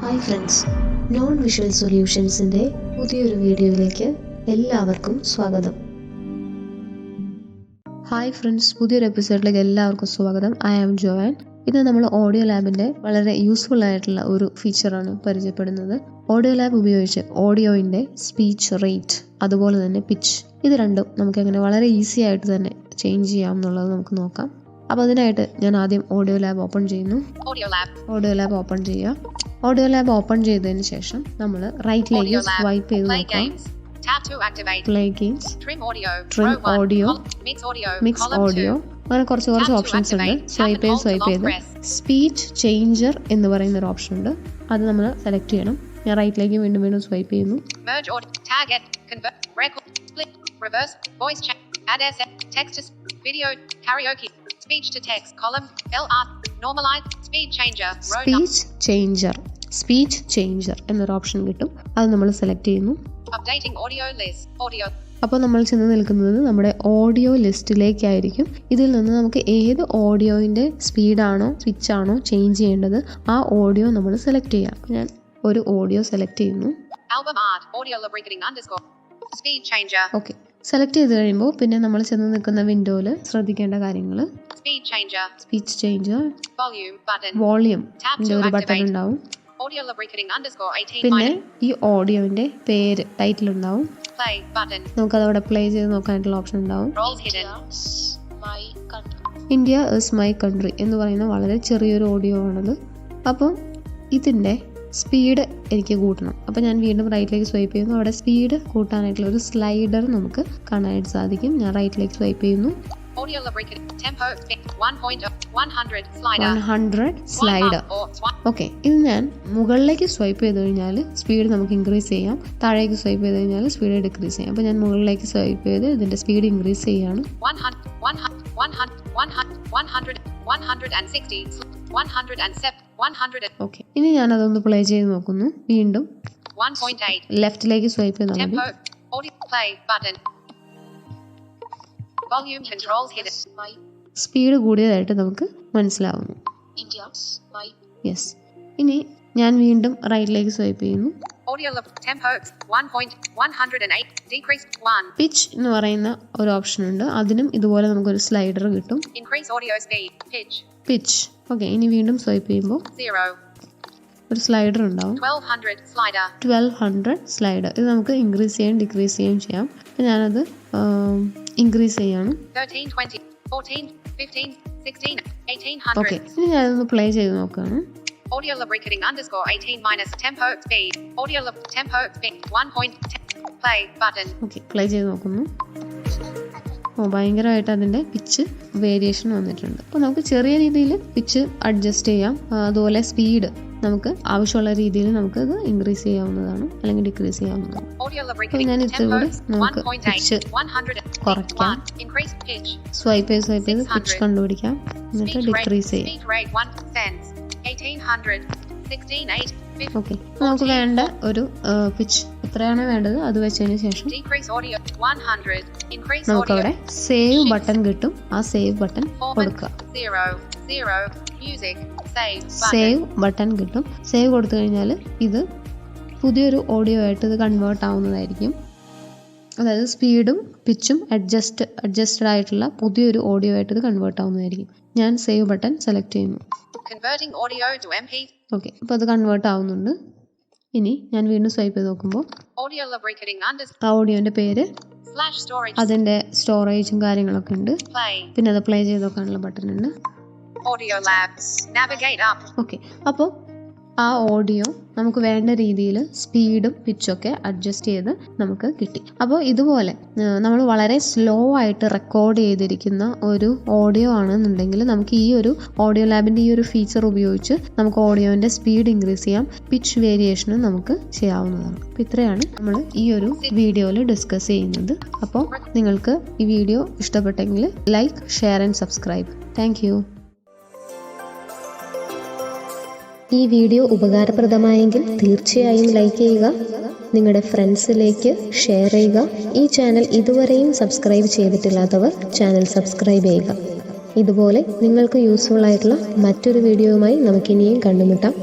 Hi friends, non visual സൊല്യൂഷൻസിൻ്റെ പുതിയൊരു വീഡിയോയിലേക്ക് എല്ലാവർക്കും സ്വാഗതം. ഹായ് ഫ്രണ്ട്സ്, പുതിയൊരു എപ്പിസോഡിലേക്ക് എല്ലാവർക്കും സ്വാഗതം. I am Joan. ഇത് നമ്മൾ ഓഡിയോ ലാബിൻ്റെ വളരെ യൂസ്ഫുൾ ആയിട്ടുള്ള ഒരു ഫീച്ചറാണ് പരിചയപ്പെടുന്നത്. ഓഡിയോ ലാബ് ഉപയോഗിച്ച് ഓഡിയോയിൻ്റെ സ്പീച്ച് റേറ്റ് അതുപോലെ തന്നെ പിച്ച് ഇത് രണ്ടും നമുക്ക് എങ്ങനെ വളരെ ഈസി ആയിട്ട് തന്നെ ചേഞ്ച് ചെയ്യാം എന്നുള്ളത് നമുക്ക് നോക്കാം. അപ്പോൾ അതിനായിട്ട് ഞാൻ ആദ്യം ഓഡിയോ ലാബ് ഓപ്പൺ ചെയ്യുന്നു. ഓഡിയോ ലാബ് ഓപ്പൺ ചെയ്യുക. ഓഡിയോ ലാബ് ഓപ്പൺ ചെയ്തതിന് ശേഷം നമ്മൾ റൈറ്റിലേക്ക് സ്വൈപ്പ് ചെയ്ത് നോക്കാം. Play games, trim audio, mix audio, അങ്ങനെ കുറച്ച് ഓപ്ഷൻസ് ഉണ്ട്. സ്വൈപ്പ് ചെയ്ത് സ്പീച്ച് ചേഞ്ചർ എന്ന് പറയുന്ന ഒരു ഓപ്ഷൻ ഉണ്ട്. അത് നമ്മൾ സെലക്ട് ചെയ്യണം. ഞാൻ റൈറ്റിലേക്ക് വീണ്ടും സ്വൈപ്പ് ചെയ്യുന്നു. സ്പീച്ച് ചേഞ്ചർ എന്നൊരു ഓപ്ഷൻ കിട്ടും. അത് നമ്മൾ സെലക്ട് ചെയ്യുന്നു. അപ്പോൾ നമ്മൾ ചെന്ന് നിൽക്കുന്നത് നമ്മുടെ ഓഡിയോ ലിസ്റ്റിലേക്കായിരിക്കും. ഇതിൽ നിന്ന് നമുക്ക് ഏത് ഓഡിയോയിൻ്റെ സ്പീഡാണോ പിച്ചാണോ ചേഞ്ച് ചെയ്യേണ്ടത് ആ ഓഡിയോ നമ്മൾ സെലക്ട് ചെയ്യാം. ഞാൻ ഒരു ഓഡിയോ സെലക്ട് ചെയ്യുന്നു. ഓക്കെ, സെലക്ട് ചെയ്ത് കഴിയുമ്പോൾ പിന്നെ നമ്മൾ ചെന്ന് നിൽക്കുന്ന വിൻഡോയിൽ ശ്രദ്ധിക്കേണ്ട കാര്യങ്ങൾ സ്പീച്ച് ചേഞ്ചർ, വോളിയം ഒരു ബട്ടൺ ഉണ്ടാവും. പിന്നെ ഈ ഓഡിയോന്റെ പേര് ടൈറ്റിൽ ഉണ്ടാവും. നമുക്കതവിടെ പ്ലേ ചെയ്ത് നോക്കാനായിട്ടുള്ള ഓപ്ഷൻ ഉണ്ടാവും. ഇന്ത്യ ഈസ് മൈ കൺട്രി എന്ന് പറയുന്ന വളരെ ചെറിയൊരു ഓഡിയോ ആണത്. അപ്പം ഇതിൻ്റെ സ്പീഡ് എനിക്ക് കൂട്ടണം. അപ്പോൾ ഞാൻ വീണ്ടും റൈറ്റിലേക്ക് സ്വൈപ്പ് ചെയ്യുന്നു. അവിടെ സ്പീഡ് കൂട്ടാനായിട്ടുള്ള ഒരു സ്ലൈഡർ നമുക്ക് കാണാനായിട്ട് സാധിക്കും. ഞാൻ റൈറ്റിലേക്ക് സ്വൈപ്പ് ചെയ്യുന്നു. 100 സ്ലൈഡർ. ഓക്കെ, ഇത് ഞാൻ മുകളിലേക്ക് സ്വൈപ്പ് ചെയ്ത് കഴിഞ്ഞാൽ സ്പീഡ് നമുക്ക് ഇൻക്രീസ് ചെയ്യാം. താഴേക്ക് സ്വൈപ്പ് ചെയ്ത് കഴിഞ്ഞാൽ സ്പീഡ് ഡിക്രീസ് ചെയ്യാം. അപ്പോൾ ഞാൻ മുകളിലേക്ക് സ്വൈപ്പ് ചെയ്ത് ഇതിൻ്റെ സ്പീഡ് ഇൻക്രീസ് ചെയ്യാണ്. ഓക്കെ, ഇനി ഞാൻ അതൊന്ന് പ്ലേ ചെയ്ത് നോക്കുന്നു. വീണ്ടും ലെഫ്റ്റിലേക്ക് സ്വൈപ്പ് ചെയ്താൽ മതി. സ്പീഡ് കൂടിയതായിട്ട് നമുക്ക് മനസ്സിലാവുന്നു. യെസ്, ഇനി ഞാൻ വീണ്ടും റൈറ്റിലേക്ക് സ്വൈപ്പ് ചെയ്യുന്നു. പിച്ച് എന്ന് പറയുന്ന ഒരു ഓപ്ഷൻ ഉണ്ട്. അതിനും ഇതുപോലെ നമുക്കൊരു സ്ലൈഡർ കിട്ടും. പിച്ച്. ഓക്കെ, ഇനി വീണ്ടും സ്വൈപ്പ് ചെയ്യുമ്പോൾ ഒരു സ്ലൈഡർ ഉണ്ടാവും. 1200 സ്ലൈഡർ. ഇത് നമുക്ക് ഇൻക്രീസ് ചെയ്യാൻ ഡിക്രീസ് ചെയ്യാൻ ചെയ്യാം. ഞാനത് ഇൻക്രീസ് ചെയ്യാണ്. ഓക്കെ, ഇനി ഞാനൊന്ന് പ്ലേ ചെയ്ത് നോക്കുകയാണ്. ഓക്കെ, പ്ലേ ചെയ്ത് നോക്കുന്നു. ഭയങ്കരമായിട്ട് അതിൻ്റെ പിച്ച് വേരിയേഷൻ വന്നിട്ടുണ്ട്. അപ്പോൾ നമുക്ക് ചെറിയ രീതിയിൽ പിച്ച് അഡ്ജസ്റ്റ് ചെയ്യാം. അതുപോലെ സ്പീഡ് നമുക്ക് ആവശ്യമുള്ള രീതിയിൽ നമുക്ക് ഇത് ഇൻക്രീസ് ചെയ്യാവുന്നതാണ് അല്ലെങ്കിൽ ഡിക്രീസ് ചെയ്യാവുന്നതാണ്. അപ്പോൾ ഞാൻ ഇതുകൂടെ നമുക്ക് പിച്ച് കുറയ്ക്കാം. സ്വൈപ്പ് ചെയ്ത് പിച്ച് കണ്ടുപിടിക്കാം. എന്നിട്ട് ഡിക്രീസ് ചെയ്യാം. ഓക്കെ, നമുക്ക് വേണ്ട ഒരു പിച്ച് എത്രയാണോ വേണ്ടത് അത് വെച്ചതിന് ശേഷം നമുക്കവിടെ സേവ് ബട്ടൺ കിട്ടും. ആ സേവ് ബട്ടൺ കൊടുക്കുക. സേവ് ബട്ടൺ കിട്ടും. സേവ് കൊടുത്തു കഴിഞ്ഞാൽ ഇത് പുതിയൊരു ഓഡിയോ ആയിട്ട് ഇത് കൺവേർട്ട് ആവുന്നതായിരിക്കും. അതായത് സ്പീഡും പിച്ചും അഡ്ജസ്റ്റഡ് ആയിട്ടുള്ള പുതിയൊരു ഓഡിയോ ആയിട്ട് ഇത് കൺവേർട്ട് ആവുന്നതായിരിക്കും. ഞാൻ സേവ് ബട്ടൺ സെലക്ട് ചെയ്യുന്നു. ഓക്കെ, അപ്പോൾ അത് കൺവേർട്ട് ആവുന്നുണ്ട്. ഇനി ഞാൻ വീണ്ടും സ്വൈപ്പ് ചെയ്ത് നോക്കുമ്പോൾ ആ ഓഡിയോന്റെ പേര്, അതിന്റെ സ്റ്റോറേജും കാര്യങ്ങളൊക്കെ ഉണ്ട്. പിന്നെ അത് പ്ലേ ചെയ്ത് നോക്കാനുള്ള ബട്ടൺ ഉണ്ട്. ഓക്കെ, അപ്പോൾ ആ ഓഡിയോ നമുക്ക് വേണ്ട രീതിയിൽ സ്പീഡും പിച്ചൊക്കെ അഡ്ജസ്റ്റ് ചെയ്ത് നമുക്ക് കിട്ടി. അപ്പോൾ ഇതുപോലെ നമ്മൾ വളരെ സ്ലോ ആയിട്ട് റെക്കോർഡ് ചെയ്തിരിക്കുന്ന ഒരു ഓഡിയോ ആണെന്നുണ്ടെങ്കിൽ നമുക്ക് ഈ ഒരു ഓഡിയോ ലാബിൻ്റെ ഈ ഒരു ഫീച്ചർ ഉപയോഗിച്ച് നമുക്ക് ഓഡിയോൻ്റെ സ്പീഡ് ഇൻക്രീസ് ചെയ്യാം. പിച്ച് വേരിയേഷനും നമുക്ക് ചെയ്യാവുന്നതാണ്. അപ്പോൾ ഇത്രയാണ് നമ്മൾ ഈ ഒരു വീഡിയോയിൽ ഡിസ്കസ് ചെയ്യുന്നത്. അപ്പോൾ നിങ്ങൾക്ക് ഈ വീഡിയോ ഇഷ്ടപ്പെട്ടെങ്കിൽ like, share and subscribe. Thank you. ഈ വീഡിയോ ഉപകാരപ്രദമായെങ്കിൽ തീർച്ചയായും ലൈക്ക് ചെയ്യുക, നിങ്ങളുടെ ഫ്രണ്ട്സിലേക്ക് ഷെയർ ചെയ്യുക. ഈ ചാനൽ ഇതുവരെയും സബ്സ്ക്രൈബ് ചെയ്തിട്ടില്ലാത്തവർ ചാനൽ സബ്സ്ക്രൈബ് ചെയ്യുക. ഇതുപോലെ നിങ്ങൾക്ക് യൂസ്ഫുൾ ആയിട്ടുള്ള മറ്റൊരു വീഡിയോയുമായി നമുക്കിനിയും കണ്ടുമുട്ടാം.